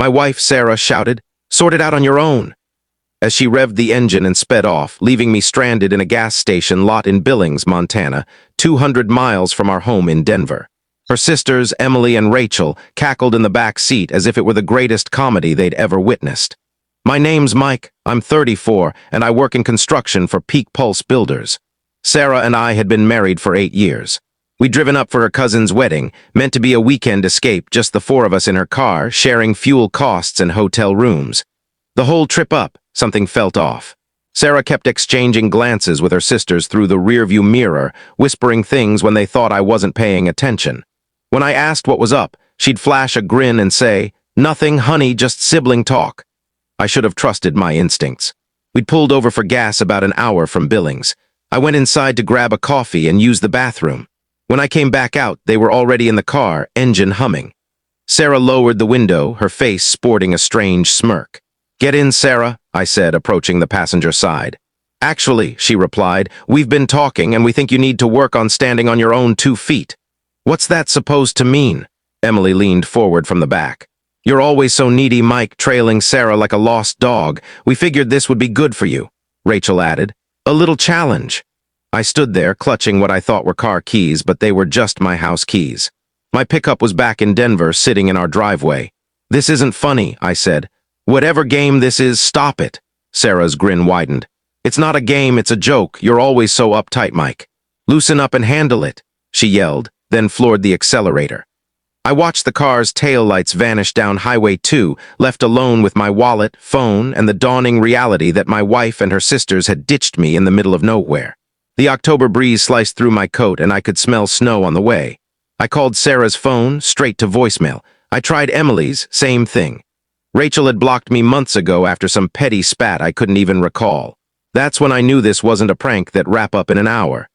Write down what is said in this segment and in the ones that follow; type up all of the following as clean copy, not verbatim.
My wife, Sarah, shouted. "Sort it out on your own," as she revved the engine and sped off, leaving me stranded in a gas station lot in Billings, Montana, 200 miles from our home in Denver. Her sisters, Emily and Rachel, cackled in the back seat as if it were the greatest comedy they'd ever witnessed. "My name's Mike, I'm 34, and I work in construction for Peak Pulse Builders." Sarah and I had been married for 8 years. We'd driven up for her cousin's wedding, meant to be a weekend escape, just the four of us in her car, sharing fuel costs and hotel rooms. The whole trip up, something felt off. Sarah kept exchanging glances with her sisters through the rearview mirror, whispering things when they thought I wasn't paying attention. When I asked what was up, she'd flash a grin and say, "Nothing, honey, just sibling talk." I should have trusted my instincts. We'd pulled over for gas about an hour from Billings. I went inside to grab a coffee and use the bathroom. When I came back out, they were already in the car, engine humming. Sarah lowered the window, her face sporting a strange smirk. "Get in, Sarah," I said, approaching the passenger side. "Actually," she replied, "we've been talking and we think you need to work on standing on your own 2 feet." "What's that supposed to mean?" Emily leaned forward from the back. "You're always so needy, Mike," trailing Sarah like a lost dog. "We figured this would be good for you," Rachel added. "A little challenge." I stood there, clutching what I thought were car keys, but they were just my house keys. My pickup was back in Denver, sitting in our driveway. "This isn't funny," I said. "Whatever game this is, stop it." Sarah's grin widened. "It's not a game, it's a joke. You're always so uptight, Mike. Loosen up and handle it," she yelled, then floored the accelerator. I watched the car's taillights vanish down Highway 2, left alone with my wallet, phone, and the dawning reality that my wife and her sisters had ditched me in the middle of nowhere. The October breeze sliced through my coat and I could smell snow on the way. I called Sarah's phone, straight to voicemail. I tried Emily's, same thing. Rachel had blocked me months ago after some petty spat I couldn't even recall. That's when I knew this wasn't a prank that'd wrap up in an hour.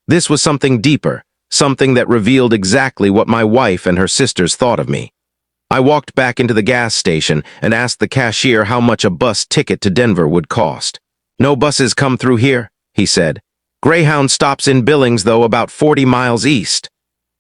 This was something deeper, something that revealed exactly what my wife and her sisters thought of me. I walked back into the gas station and asked the cashier how much a bus ticket to Denver would cost. "No buses come through here," he said. "Greyhound stops in Billings, though, about 40 miles east."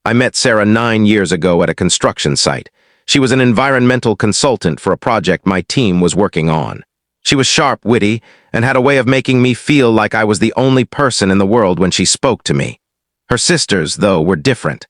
I met Sarah 9 years ago at a construction site. She was an environmental consultant for a project my team was working on. She was sharp, witty, and had a way of making me feel like I was the only person in the world when she spoke to me. Her sisters, though, were different.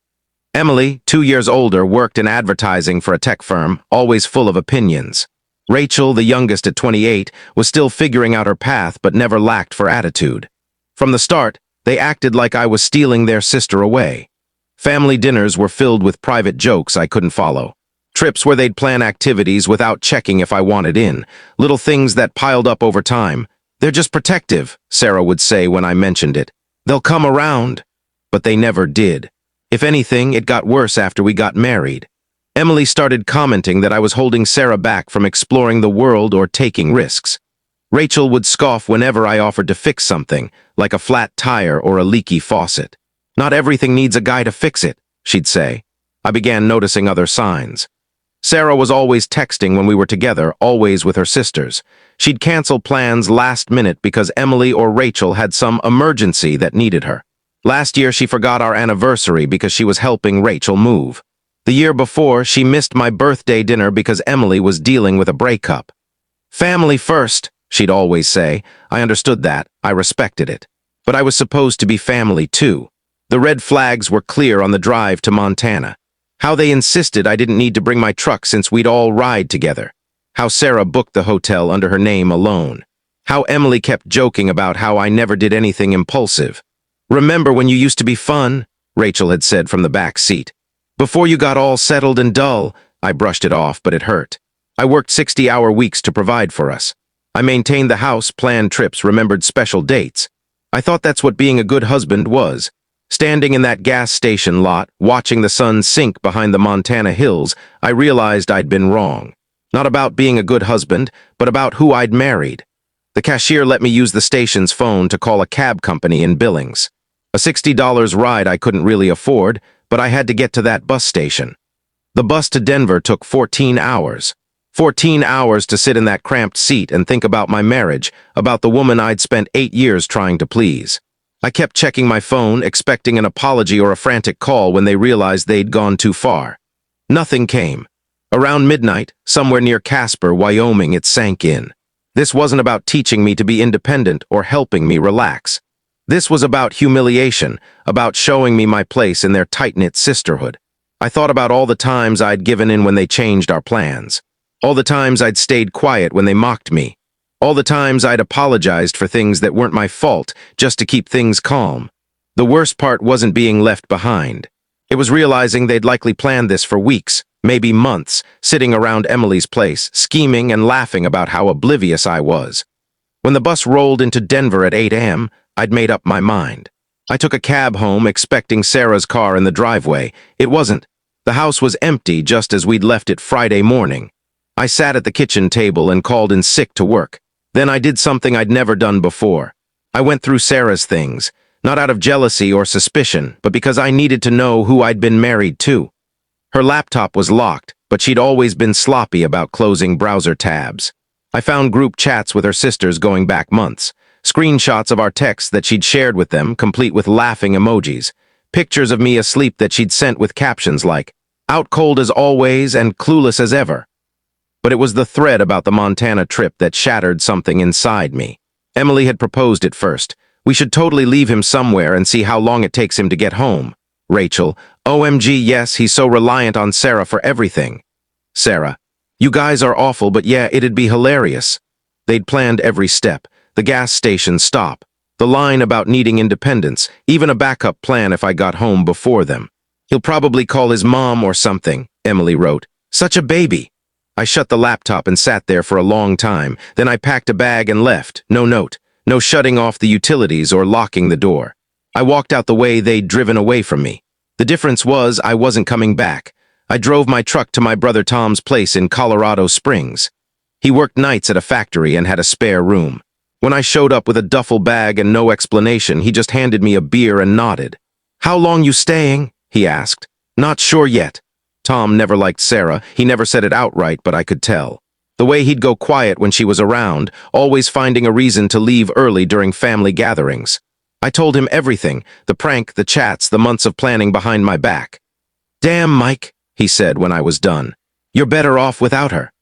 Emily, 2 years older, worked in advertising for a tech firm, always full of opinions. Rachel, the youngest at 28, was still figuring out her path but never lacked for attitude. From the start, they acted like I was stealing their sister away. Family dinners were filled with private jokes I couldn't follow. Trips where they'd plan activities without checking if I wanted in. Little things that piled up over time. "They're just protective," Sarah would say when I mentioned it. "They'll come around." But they never did. If anything, it got worse after we got married. Emily started commenting that I was holding Sarah back from exploring the world or taking risks. Rachel would scoff whenever I offered to fix something, like a flat tire or a leaky faucet. "Not everything needs a guy to fix it," she'd say. I began noticing other signs. Sarah was always texting when we were together, always with her sisters. She'd cancel plans last minute because Emily or Rachel had some emergency that needed her. Last year, she forgot our anniversary because she was helping Rachel move. The year before, she missed my birthday dinner because Emily was dealing with a breakup. "Family first," she'd always say. I understood that. I respected it. But I was supposed to be family too. The red flags were clear on the drive to Montana. How they insisted I didn't need to bring my truck since we'd all ride together. How Sarah booked the hotel under her name alone. How Emily kept joking about how I never did anything impulsive. "Remember when you used to be fun?" Rachel had said from the back seat. "Before you got all settled and dull." I brushed it off, but it hurt. I worked 60-hour weeks to provide for us. I maintained the house, planned trips, remembered special dates. I thought that's what being a good husband was. Standing in that gas station lot, watching the sun sink behind the Montana hills, I realized I'd been wrong. Not about being a good husband, but about who I'd married. The cashier let me use the station's phone to call a cab company in Billings. A $60 ride I couldn't really afford, but I had to get to that bus station. The bus to Denver took 14 hours. 14 hours to sit in that cramped seat and think about my marriage, about the woman I'd spent 8 years trying to please. I kept checking my phone, expecting an apology or a frantic call when they realized they'd gone too far. Nothing came. Around midnight, somewhere near Casper, Wyoming, it sank in. This wasn't about teaching me to be independent or helping me relax. This was about humiliation, about showing me my place in their tight-knit sisterhood. I thought about all the times I'd given in when they changed our plans. All the times I'd stayed quiet when they mocked me. All the times I'd apologized for things that weren't my fault just to keep things calm. The worst part wasn't being left behind. It was realizing they'd likely planned this for weeks, maybe months, sitting around Emily's place, scheming and laughing about how oblivious I was. When the bus rolled into Denver at 8 a.m., I'd made up my mind. I took a cab home, expecting Sarah's car in the driveway. It wasn't. The house was empty just as we'd left it Friday morning. I sat at the kitchen table and called in sick to work. Then I did something I'd never done before. I went through Sarah's things, not out of jealousy or suspicion, but because I needed to know who I'd been married to. Her laptop was locked, but she'd always been sloppy about closing browser tabs. I found group chats with her sisters going back months, screenshots of our texts that she'd shared with them, complete with laughing emojis, pictures of me asleep that she'd sent with captions like, "Out cold as always and clueless as ever." But it was the thread about the Montana trip that shattered something inside me. Emily had proposed it first. We should totally leave him somewhere and see how long it takes him to get home. Rachel, OMG, yes, he's so reliant on Sarah for everything. Sarah, you guys are awful, but yeah, it'd be hilarious. They'd planned every step, the gas station stop, the line about needing independence, even a backup plan if I got home before them. He'll probably call his mom or something, Emily wrote. Such a baby. I shut the laptop and sat there for a long time. Then I packed a bag and left. No note, no shutting off the utilities or locking the door. I walked out the way they'd driven away from me. The difference was I wasn't coming back. I drove my truck to my brother Tom's place in Colorado Springs. He worked nights at a factory and had a spare room. When I showed up with a duffel bag and no explanation, he just handed me a beer and nodded. "How long you staying?" he asked. "Not sure yet." Tom never liked Sarah. He never said it outright, but I could tell. The way he'd go quiet when she was around, always finding a reason to leave early during family gatherings. I told him everything, the prank, the chats, the months of planning behind my back. "Damn, Mike," he said when I was done. "You're better off without her."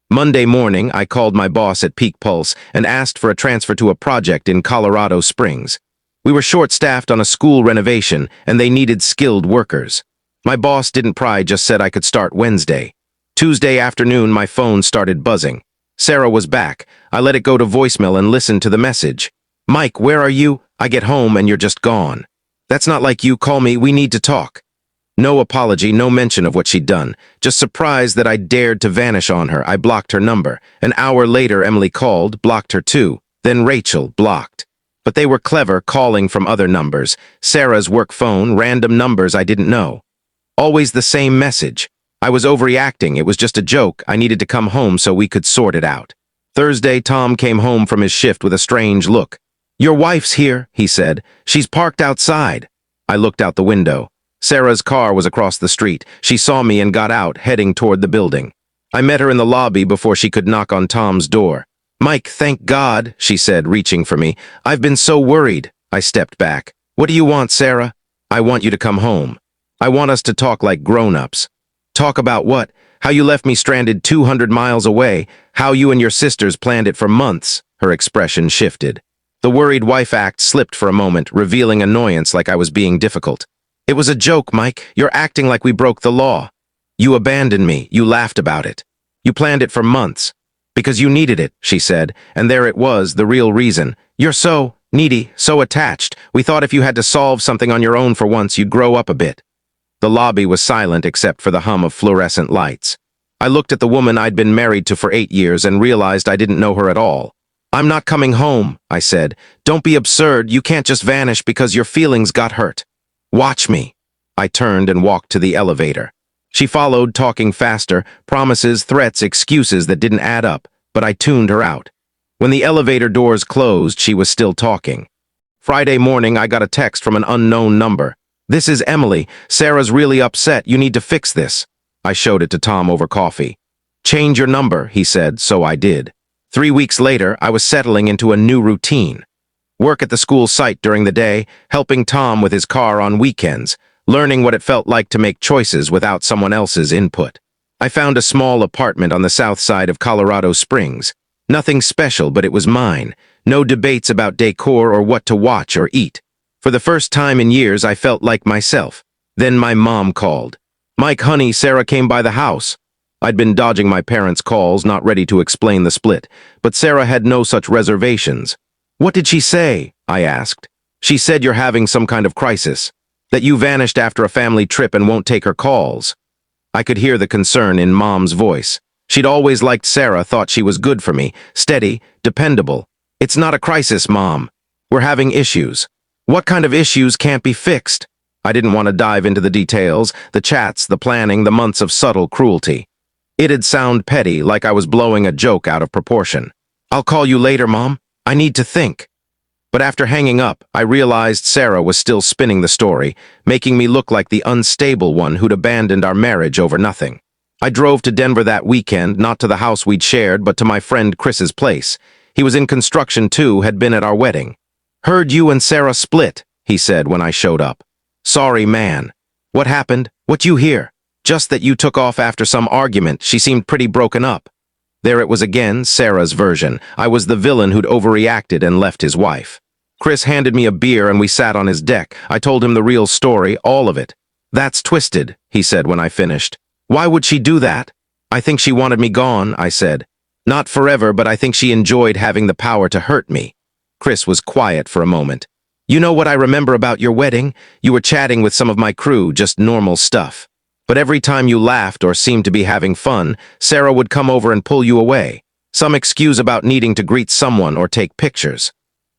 Monday morning, I called my boss at Peak Pulse and asked for a transfer to a project in Colorado Springs. We were short-staffed on a school renovation, and they needed skilled workers. My boss didn't pry, just said I could start Wednesday. Tuesday afternoon, my phone started buzzing. Sarah was back. I let it go to voicemail and listened to the message. "Mike, where are you? I get home and you're just gone. That's not like you. Call me. We need to talk." No apology, no mention of what she'd done. Just surprised that I dared to vanish on her. I blocked her number. An hour later, Emily called, blocked her too. Then Rachel, blocked. But they were clever, calling from other numbers. Sarah's work phone, random numbers I didn't know. Always the same message. I was overreacting. It was just a joke. I needed to come home so we could sort it out. Thursday, Tom came home from his shift with a strange look. "Your wife's here," he said. "She's parked outside." I looked out the window. Sarah's car was across the street. She saw me and got out, heading toward the building. I met her in the lobby before she could knock on Tom's door. "Mike, thank God," she said, reaching for me. "I've been so worried." I stepped back. "What do you want, Sarah?" "I want you to come home. I want us to talk like grown-ups." "Talk about what?" "How you left me stranded 200 miles away. How you and your sisters planned it for months." Her expression shifted. The worried wife act slipped for a moment, revealing annoyance like I was being difficult. "It was a joke, Mike. You're acting like we broke the law. You abandoned me. You laughed about it. You planned it for months. Because you needed it," she said, and there it was, the real reason. "You're so needy, so attached. We thought if you had to solve something on your own for once, you'd grow up a bit." The lobby was silent except for the hum of fluorescent lights. I looked at the woman I'd been married to for 8 years and realized I didn't know her at all. "I'm not coming home," I said. "Don't be absurd. You can't just vanish because your feelings got hurt. Watch me." I turned and walked to the elevator. She followed, talking faster, promises, threats, excuses that didn't add up, but I tuned her out. When the elevator doors closed, she was still talking. Friday morning, I got a text from an unknown number. "This is Emily. Sarah's really upset. You need to fix this." I showed it to Tom over coffee. "Change your number," he said, so I did. 3 weeks later, I was settling into a new routine. Work at the school site during the day, helping Tom with his car on weekends, learning what it felt like to make choices without someone else's input. I found a small apartment on the south side of Colorado Springs. Nothing special, but it was mine. No debates about decor or what to watch or eat. For the first time in years, I felt like myself. Then my mom called. "Mike, honey, Sarah came by the house." I'd been dodging my parents' calls, not ready to explain the split, but Sarah had no such reservations. "What did she say?" I asked. "She said you're having some kind of crisis, that you vanished after a family trip and won't take her calls." I could hear the concern in Mom's voice. She'd always liked Sarah, thought she was good for me, steady, dependable. "It's not a crisis, Mom. We're having issues." "What kind of issues can't be fixed?" I didn't want to dive into the details, the chats, the planning, the months of subtle cruelty. It'd sound petty, like I was blowing a joke out of proportion. "I'll call you later, Mom. I need to think." But after hanging up, I realized Sarah was still spinning the story, making me look like the unstable one who'd abandoned our marriage over nothing. I drove to Denver that weekend, not to the house we'd shared, but to my friend Chris's place. He was in construction too, had been at our wedding. "Heard you and Sarah split," he said when I showed up. "Sorry, man." "What happened? What you hear?" "Just that you took off after some argument. She seemed pretty broken up." There it was again, Sarah's version. I was the villain who'd overreacted and left his wife. Chris handed me a beer and we sat on his deck. I told him the real story, all of it. "That's twisted," he said when I finished. "Why would she do that?" "I think she wanted me gone," I said. "Not forever, but I think she enjoyed having the power to hurt me." Chris was quiet for a moment. "You know what I remember about your wedding? You were chatting with some of my crew, just normal stuff. But every time you laughed or seemed to be having fun, Sarah would come over and pull you away. Some excuse about needing to greet someone or take pictures."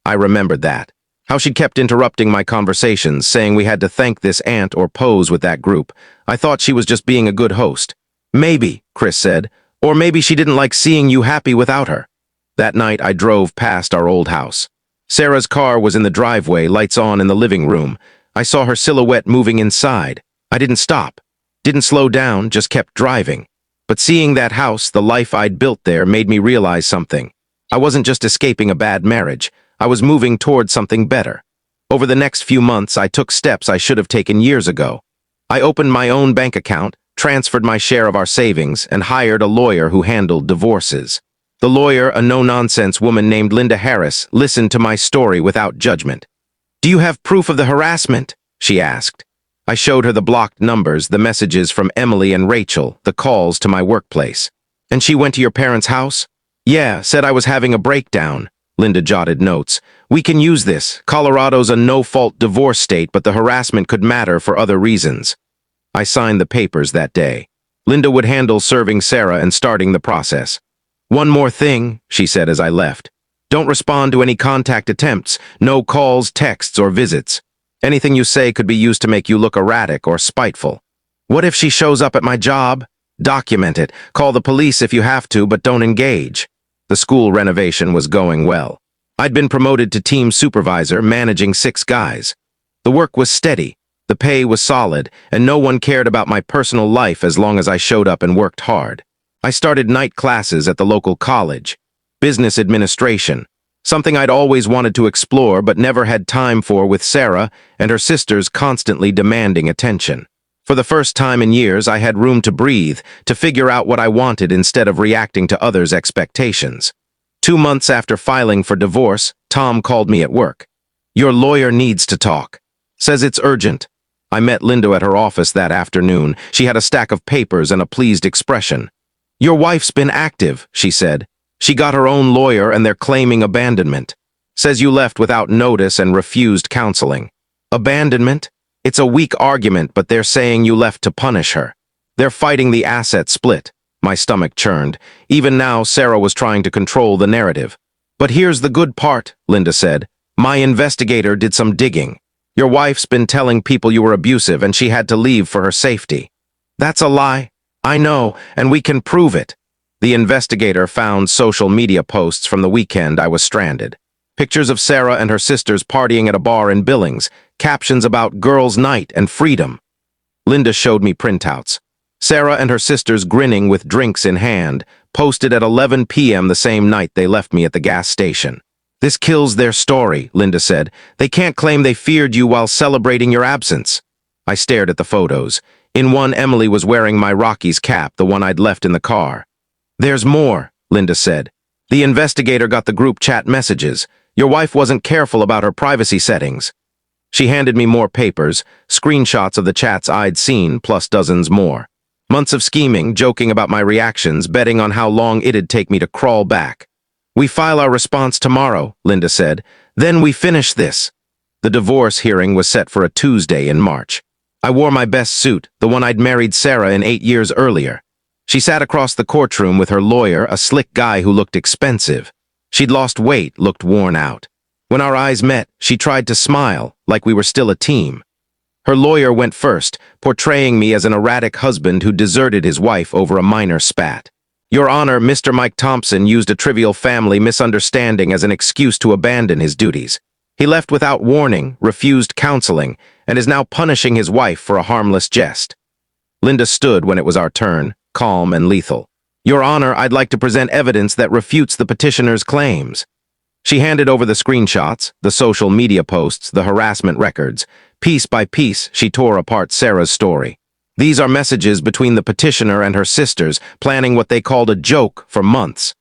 I remembered that. How she kept interrupting my conversations, saying we had to thank this aunt or pose with that group. I thought she was just being a good host. "Maybe," Chris said. "Or maybe she didn't like seeing you happy without her." That night, I drove past our old house. Sarah's car was in the driveway, lights on in the living room. I saw her silhouette moving inside. I didn't stop. Didn't slow down, just kept driving. But seeing that house, the life I'd built there, made me realize something. I wasn't just escaping a bad marriage. I was moving toward something better. Over the next few months, I took steps I should have taken years ago. I opened my own bank account, transferred my share of our savings, and hired a lawyer who handled divorces. The lawyer, a no-nonsense woman named Linda Harris, listened to my story without judgment. "Do you have proof of the harassment?" she asked. I showed her the blocked numbers, the messages from Emily and Rachel, the calls to my workplace. "And she went to your parents' house?" "Yeah, said I was having a breakdown." Linda jotted notes. "We can use this. Colorado's a no-fault divorce state, but the harassment could matter for other reasons." I signed the papers that day. Linda would handle serving Sarah and starting the process. "One more thing," she said as I left. "Don't respond to any contact attempts. No calls, texts, or visits. Anything you say could be used to make you look erratic or spiteful." "What if she shows up at my job?" "Document it. Call the police if you have to, but don't engage." The school renovation was going well. I'd been promoted to team supervisor, managing 6 guys. The work was steady, the pay was solid, and no one cared about my personal life as long as I showed up and worked hard. I started night classes at the local college. Business administration, something I'd always wanted to explore but never had time for with Sarah and her sisters constantly demanding attention. For the first time in years, I had room to breathe, to figure out what I wanted instead of reacting to others' expectations. 2 months after filing for divorce, Tom called me at work. "Your lawyer needs to talk. Says it's urgent." I met Linda at her office that afternoon. She had a stack of papers and a pleased expression. "Your wife's been active," she said. "She got her own lawyer and they're claiming abandonment. Says you left without notice and refused counseling." "Abandonment? It's a weak argument, but they're saying you left to punish her. They're fighting the asset split." My stomach churned. Even now, Sarah was trying to control the narrative. "But here's the good part," Linda said. "My investigator did some digging. Your wife's been telling people you were abusive and she had to leave for her safety." "That's a lie." "I know, and we can prove it." The investigator found social media posts from the weekend I was stranded. Pictures of Sarah and her sisters partying at a bar in Billings, captions about girls' night and freedom. Linda showed me printouts. Sarah and her sisters grinning with drinks in hand, posted at 11 p.m. the same night they left me at the gas station. "This kills their story," Linda said. "They can't claim they feared you while celebrating your absence." I stared at the photos. In one, Emily was wearing my Rockies cap, the one I'd left in the car. "There's more," Linda said. "The investigator got the group chat messages. Your wife wasn't careful about her privacy settings." She handed me more papers, screenshots of the chats I'd seen, plus dozens more. Months of scheming, joking about my reactions, betting on how long it'd take me to crawl back. "We file our response tomorrow," Linda said. "Then we finish this." The divorce hearing was set for a Tuesday in March. I wore my best suit, the one I'd married Sarah in 8 years earlier. She sat across the courtroom with her lawyer, a slick guy who looked expensive. She'd lost weight, looked worn out. When our eyes met, she tried to smile, like we were still a team. Her lawyer went first, portraying me as an erratic husband who deserted his wife over a minor spat. "Your Honor, Mr. Mike Thompson used a trivial family misunderstanding as an excuse to abandon his duties. He left without warning, refused counseling, and is now punishing his wife for a harmless jest." Linda stood when it was our turn, calm and lethal. "Your Honor, I'd like to present evidence that refutes the petitioner's claims." She handed over the screenshots, the social media posts, the harassment records. Piece by piece, she tore apart Sarah's story. "These are messages between the petitioner and her sisters, planning what they called a joke for months.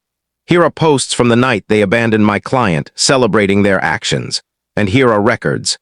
Here are posts from the night they abandoned my client, celebrating their actions. And here are records.